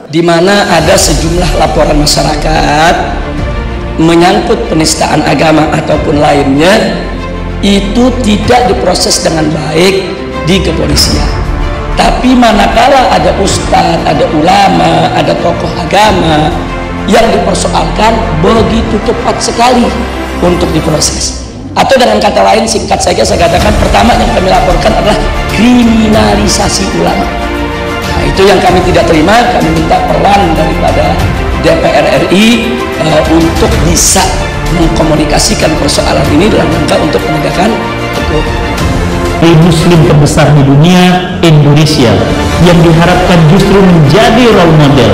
di mana ada sejumlah laporan masyarakat menyangkut penistaan agama ataupun lainnya, itu tidak diproses dengan baik di kepolisian. Tapi manakala ada ustadz, ada ulama, ada tokoh agama yang dipersoalkan, begitu cepat sekali untuk diproses. Atau dengan kata lain, singkat saja saya katakan, pertama yang kami laporkan adalah kriminalisasi ulama. Nah, itu yang kami tidak terima. Kami minta peran daripada DPR RI untuk bisa mengkomunikasikan persoalan ini dalam rangka untuk penegakan hukum. Muslim terbesar di dunia, Indonesia, yang diharapkan justru menjadi role model,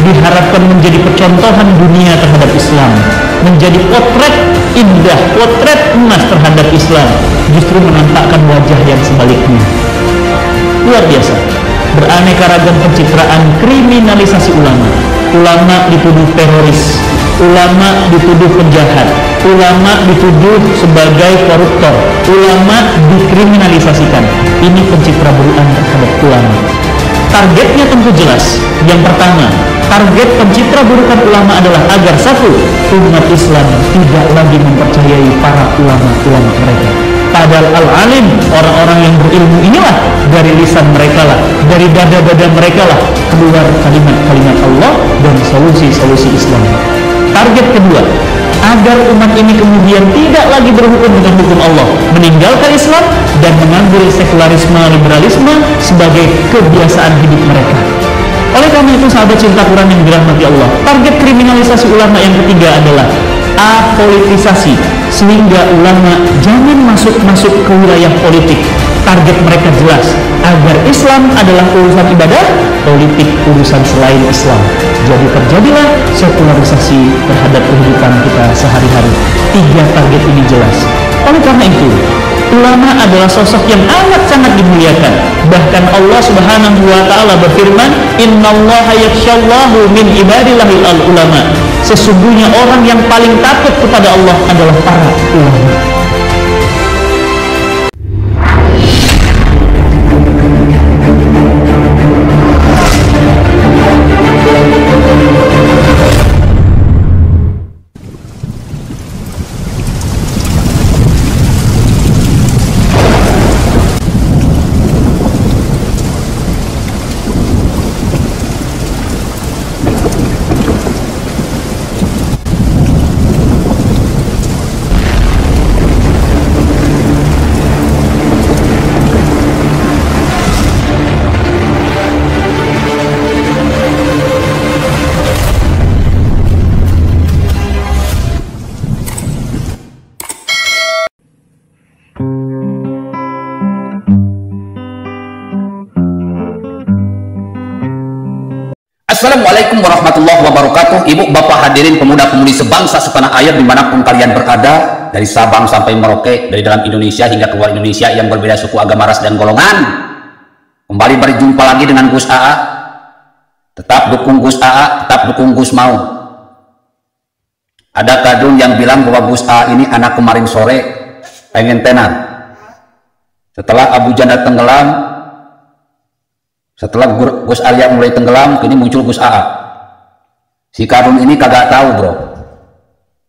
diharapkan menjadi percontohan dunia terhadap Islam, menjadi potret indah, potret emas terhadap Islam, justru menampakkan wajah yang sebaliknya. Luar biasa, beraneka ragam pencitraan kriminalisasi ulama. Ulama dituduh teroris, ulama dituduh penjahat, ulama dituduh sebagai koruptor, ulama dikriminalisasikan. Ini pencitraburuan terhadap ulama. Targetnya tentu jelas. Yang pertama, target pencitraburukan ulama adalah agar satu, umat Islam tidak lagi mempercayai para ulama-ulama mereka. Padahal al-alim, orang-orang yang berilmu inilah, dari lisan mereka lah, dari dada-dada mereka lah keluar kalimat-kalimat Allah dan solusi-solusi Islam. Target kedua, agar umat ini kemudian tidak lagi berhukum dengan hukum Allah, meninggalkan Islam dan mengambil sekularisme, liberalisme sebagai kebiasaan hidup mereka. Oleh karena itu, sahabat cinta Quran yang dirahmati Allah, target kriminalisasi ulama yang ketiga adalah apolitisasi, sehingga ulama jangan masuk ke wilayah politik. Target mereka jelas, agar Islam adalah urusan ibadah, politik urusan selain Islam. Jadi terjadilah sekularisasi terhadap kehidupan kita sehari-hari. Tiga target ini jelas. Oleh karena itu, ulama adalah sosok yang amat sangat dimuliakan. Bahkan Allah Subhanahu wa taala berfirman, "Innallaha yakhshallahu min ibadillahil ulama." Sesungguhnya orang yang paling takut kepada Allah adalah para ulama. Assalamualaikum warahmatullahi wabarakatuh. Ibu bapak hadirin pemuda-pemudi sebangsa setanah air dimanapun kalian berada, dari Sabang sampai Merauke, dari dalam Indonesia hingga keluar Indonesia yang berbeda suku, agama, ras, dan golongan. Kembali berjumpa lagi dengan Gus AA. Tetap dukung Gus AA, tetap dukung Gus Mau. Ada kadrun yang bilang bahwa Gus AA ini anak kemarin sore pengen tenar. Setelah Abu Janda tenggelam, setelah Gus Arya mulai tenggelam, kini muncul Gus AA. Si Karun ini kagak tahu bro,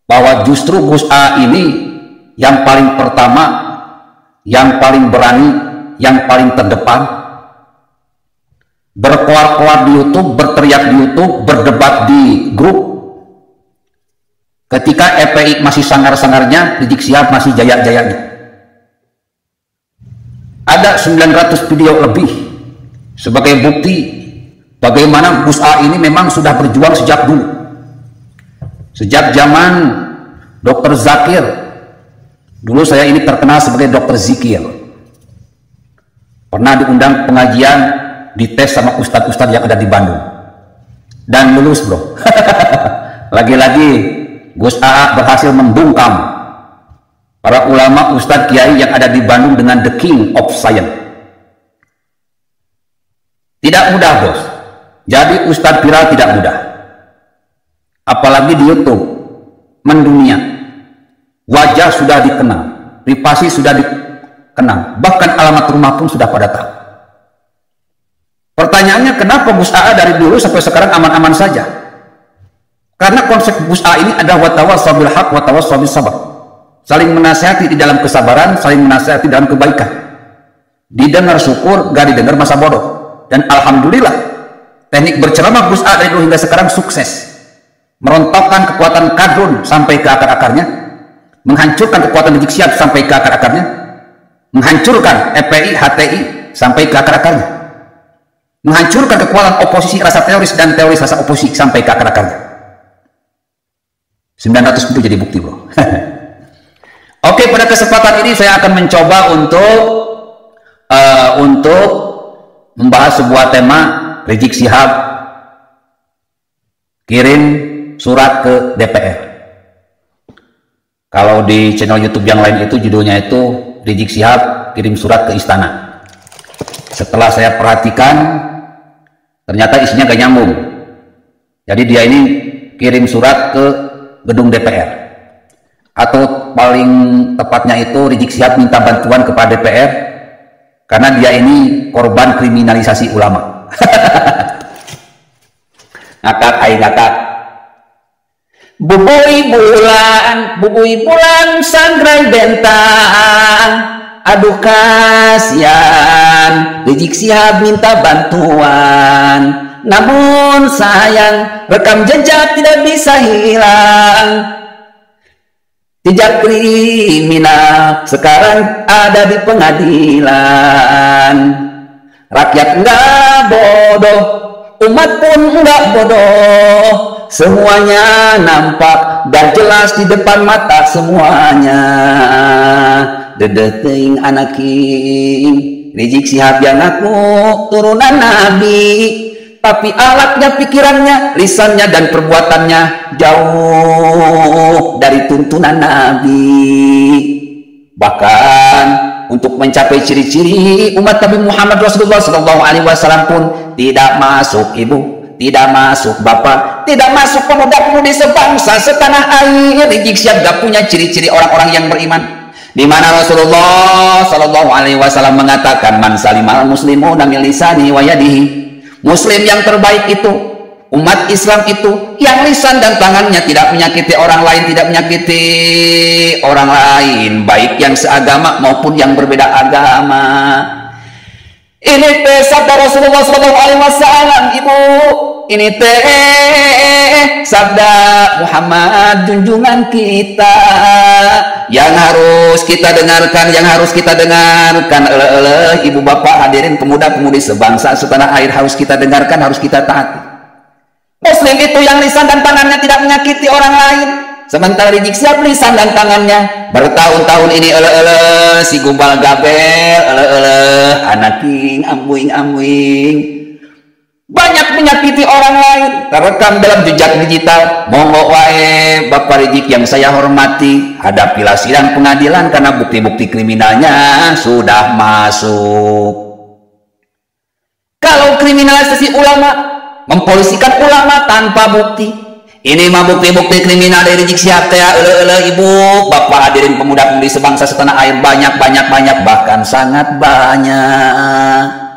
bahwa justru Gus AA ini yang paling pertama, yang paling berani, yang paling terdepan, berkoar-koar di YouTube, berteriak di YouTube, berdebat di grup. Ketika FPI masih sangar-sangarnya, Rizik Syihab masih jaya-jayanya. Ada 900 video lebih sebagai bukti bagaimana Gus AA ini memang sudah berjuang sejak dulu. Sejak zaman Dr. Zakir. Dulu saya ini terkenal sebagai Dr. Zikir. Pernah diundang pengajian, dites sama ustadz-ustadz yang ada di Bandung. Dan lulus bro. Lagi-lagi Gus AA berhasil membungkam para ulama ustadz kiai yang ada di Bandung dengan the king of science. Tidak mudah bos, jadi ustadz viral tidak mudah, apalagi di YouTube mendunia. Wajah sudah dikenal, privasi sudah dikenal, bahkan alamat rumah pun sudah pada tahu. Pertanyaannya, kenapa Gus AA dari dulu sampai sekarang aman-aman saja? Karena konsep Gus AA ini adalah watawassaw bil haq watawassaw bis sabr. Saling menasihati di dalam kesabaran, saling menasihati dalam kebaikan. Didengar syukur, gak didengar masa bodoh. Dan alhamdulillah, teknik berceramah Gus AA dari dulu hingga sekarang sukses. Merontokkan kekuatan kadrun sampai ke akar-akarnya, menghancurkan kekuatan Rizik Syihab sampai ke akar-akarnya, menghancurkan FPI, HTI sampai ke akar-akarnya, menghancurkan kekuatan oposisi rasa teroris dan teroris rasa oposisi sampai ke akar-akarnya. 900 itu jadi bukti, bro. Oke, pada kesempatan ini saya akan mencoba untuk membahas sebuah tema. Rizik Syihab kirim surat ke DPR. Kalau di channel YouTube yang lain itu judulnya itu Rizik Syihab kirim surat ke istana. Setelah saya perhatikan, ternyata isinya gak nyambung. Jadi dia ini kirim surat ke gedung DPR, atau paling tepatnya itu Rizik Syihab minta bantuan kepada DPR karena dia ini korban kriminalisasi ulama. Ngakak, ay ngakak. Bubui bulan sangrai bentang, aduh kasihan Rizik Syihab minta bantuan. Namun sayang, rekam jejak tidak bisa hilang. Jejak kriminal sekarang ada di pengadilan. Rakyat enggak bodoh, umat pun enggak bodoh. Semuanya nampak dan jelas di depan mata semuanya. Dedeting anak king Rizik Syihab yang ngaku turunan Nabi, tapi alatnya, pikirannya, lisannya, dan perbuatannya jauh dari tuntunan Nabi. Bahkan untuk mencapai ciri-ciri umat Nabi Muhammad Rasulullah SAW pun tidak masuk ibu, tidak masuk bapak, tidak masuk pemuda-pemudi sebangsa setanah air. Rizik Syihab gak punya ciri-ciri orang-orang yang beriman. Di mana Rasulullah SAW mengatakan, man salimal muslimuna min lisani wa yadihi. Muslim yang terbaik itu, umat Islam itu, yang lisan dan tangannya tidak menyakiti orang lain, tidak menyakiti orang lain, baik yang seagama maupun yang berbeda agama. Ini teh sabda Rasulullah SAW, ibu. Ini teh sabda Muhammad, junjungan kita, yang harus kita dengarkan, ibu bapak hadirin pemuda-pemudi sebangsa setanah air, harus kita dengarkan, harus kita taati. Muslim itu yang lisan dan tangannya tidak menyakiti orang lain, sementara Rizik Syihab lisan dan tangannya bertahun-tahun ini si gumbal gabel, anak king ambuing banyak menyakiti orang lain, terekam dalam jejak digital. Monggo wae Bapak Rizik yang saya hormati, hadapilah sidang pengadilan karena bukti-bukti kriminalnya sudah masuk. Kalau kriminalisasi ulama, mempolisikan ulama tanpa bukti, ini mah bukti-bukti kriminal dari Rizik Syihab teh. Ibu bapak hadirin pemuda-pemudi sebangsa setanah air, banyak, bahkan sangat banyak.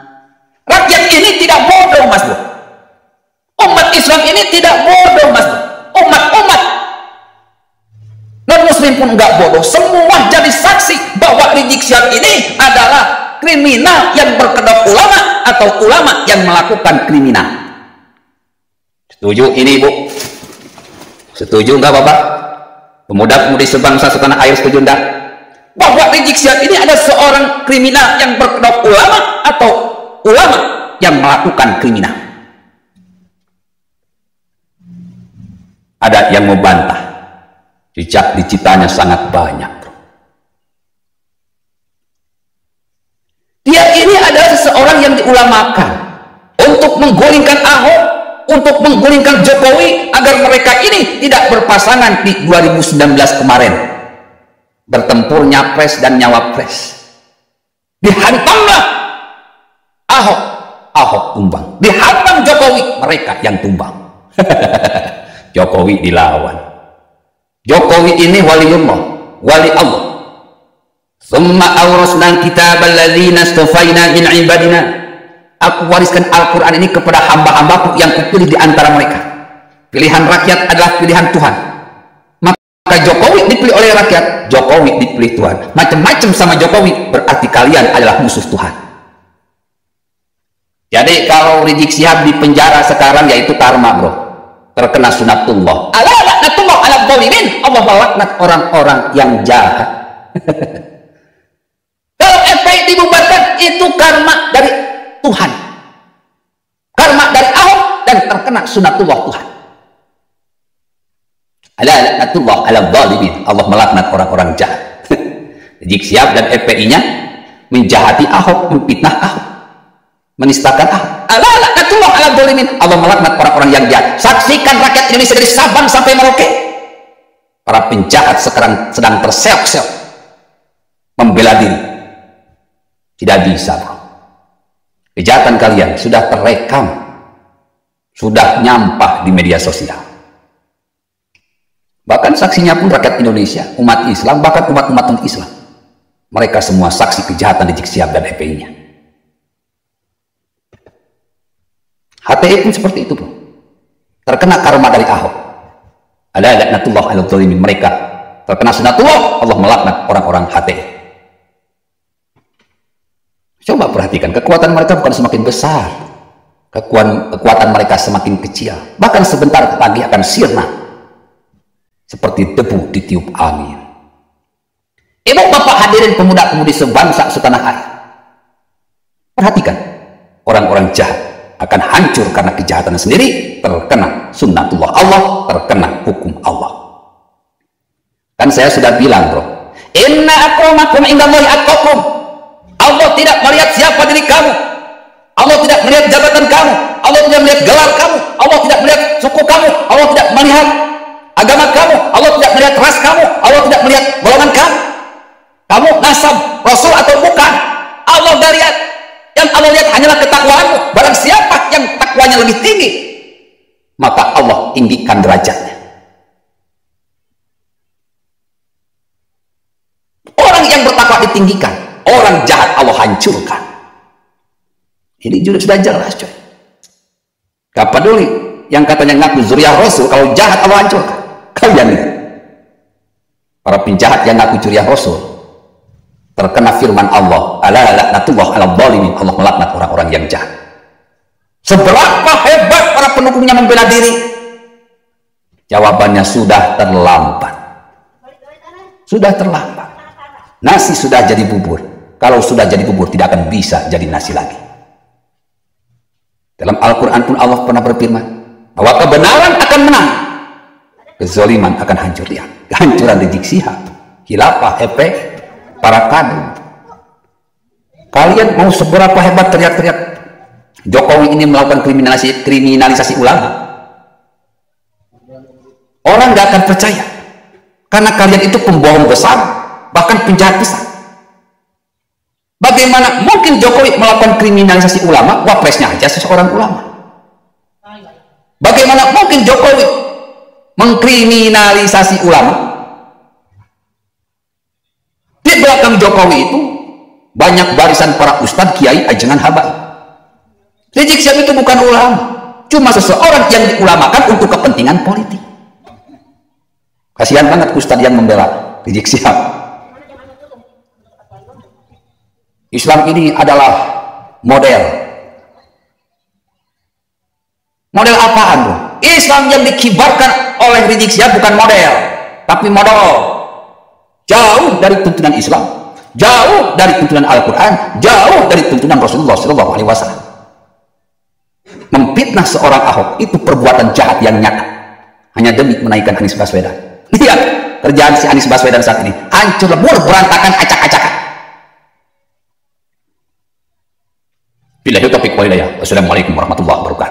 Rakyat ini tidak bodoh, Mas Bro. Umat Islam ini tidak bodoh, Mas Bro. Umat non-muslim pun enggak bodoh. Semua jadi saksi bahwa Rizik Syihab ini adalah kriminal yang berkedok ulama atau ulama yang melakukan kriminal. Setuju ini, Bu? Setuju enggak, Bapak? Pemuda-pemudi sebangsa setanah air, setuju enggak? Bahwa Rizik Syihab ini ada seorang kriminal yang berkedok ulama atau ulama yang melakukan kriminal. Ada yang membantah, jejak digitalnya sangat banyak. Dia ini adalah seseorang yang diulamakan untuk menggulingkan Ahok, untuk menggulingkan Jokowi agar mereka ini tidak berpasangan di 2019 kemarin, bertempur nyapres dan nyawapres. Dihantamlah Ahok tumbang, dihantam Jokowi, mereka yang tumbang. Jokowi dilawan. Jokowi ini waliullah, wali Allah. Summa awrasna kitabal ladzina istafaina min ibadina aku wariskan Al-Quran ini kepada hamba-hambaku yang kupilih di antara mereka. Pilihan rakyat adalah pilihan Tuhan. Maka Jokowi dipilih oleh rakyat, Jokowi dipilih Tuhan. Macam-macam sama Jokowi, berarti kalian adalah musuh Tuhan. Jadi kalau Rizik Syihab di penjara sekarang, yaitu karma, bro. Terkena sunatullah. Ala laknatullah ala dzalimin. Allah melaknat orang-orang yang jahat. Kalau FPI dibubarkan, itu karma dari Tuhan. Karma dari Ahok dan terkena sunatullah Tuhan. Ala laknatullah ala dzalimin. Allah melaknat orang-orang jahat. Rizik Syihab dan FPI-nya menjahati Ahok, memfitnah Ahok, menistakan Ahok. Ala laknatullah ala dzalimin. Allah melaknat orang-orang yang jahat. Saksikan rakyat Indonesia dari Sabang sampai Merauke. Para penjahat sekarang sedang terseok-seok membela diri. Tidak bisa, bro. Kejahatan kalian sudah terekam, sudah nyampah di media sosial. Bahkan saksinya pun rakyat Indonesia, umat Islam, bahkan umat-umat non-Islam. Mereka semua saksi kejahatan Rizik Syihab dan FPI-nya. HTI pun seperti itu, bro. Terkena karma dari Ahok. Ala laknatullah ala dzalimin. Mereka terkena sunatullah, Allah melaknat orang-orang HTI. Coba perhatikan, kekuatan mereka bukan semakin besar, kekuatan mereka semakin kecil, bahkan sebentar lagi akan sirna seperti debu ditiup angin. Ibu bapak hadirin pemuda-pemudi sebangsa setanah air, perhatikan, orang-orang jahat akan hancur karena kejahatannya sendiri, terkena sunnatullah Allah, terkena hukum Allah. Kan saya sudah bilang, bro, inna akramakum indallahi atqakum. Allah tidak melihat siapa diri kamu, Allah tidak melihat jabatan kamu, Allah tidak melihat gelar kamu, Allah tidak melihat suku kamu, Allah tidak melihat agama kamu, Allah tidak melihat ras kamu, Allah tidak melihat golongan kamu nasab rasul atau bukan. Allah tidak lihat. Yang Allah lihat hanyalah ketakwaanmu. Barang siapa yang takwanya lebih tinggi, maka Allah tinggikan derajatnya. Orang yang bertakwa ditinggikan, orang jahat Allah hancurkan. Ini juga sudah jelas, coy. Gak peduli yang katanya ngaku zuriyah Rasul, kalau jahat Allah hancurkan. Kalian lihat, para penjahat yang ngaku zuriyah Rasul terkena firman Allah, ala laknatullah ala dzalimin. Allah melaknat orang-orang yang jahat. Seberapa hebat para pendukungnya membela diri? Jawabannya sudah terlambat. Sudah terlambat. Nasi sudah jadi bubur. Kalau sudah jadi bubur, tidak akan bisa jadi nasi lagi. Dalam Al-Quran pun Allah pernah berfirman bahwa kebenaran akan menang, kezaliman akan hancur. Lihat kehancuran Rizik Syihab, khilafah, FPI, para kader. Kalian mau seberapa hebat teriak-teriak Jokowi ini melakukan kriminalisasi ulama, orang gak akan percaya, karena kalian itu pembohong besar, bahkan penjahat besar. Bagaimana mungkin Jokowi melakukan kriminalisasi ulama? Wapresnya aja seseorang ulama. Bagaimana mungkin Jokowi mengkriminalisasi ulama? Di belakang Jokowi itu banyak barisan para ustadz, kiai, ajengan, habaib. Rizik Syihab itu bukan ulama, cuma seseorang yang diulamakan untuk kepentingan politik. Kasihan banget ustadz yang membela Rizik Syihab. Islam ini adalah model. Model apaan, bro? Islam yang dikibarkan oleh Rizik Syihab bukan model, tapi model. Jauh dari tuntunan Islam, jauh dari tuntunan Al-Quran, jauh dari tuntunan Rasulullah SAW. Memfitnah seorang Ahok itu perbuatan jahat yang nyata, hanya demi menaikkan Anies Baswedan. Lihat kerjaan si Anies Baswedan saat ini, hancur lebur, berantakan, acak-acakan. Billahi taufiq wal hidayah. Wassalamualaikum warahmatullahi wabarakatuh.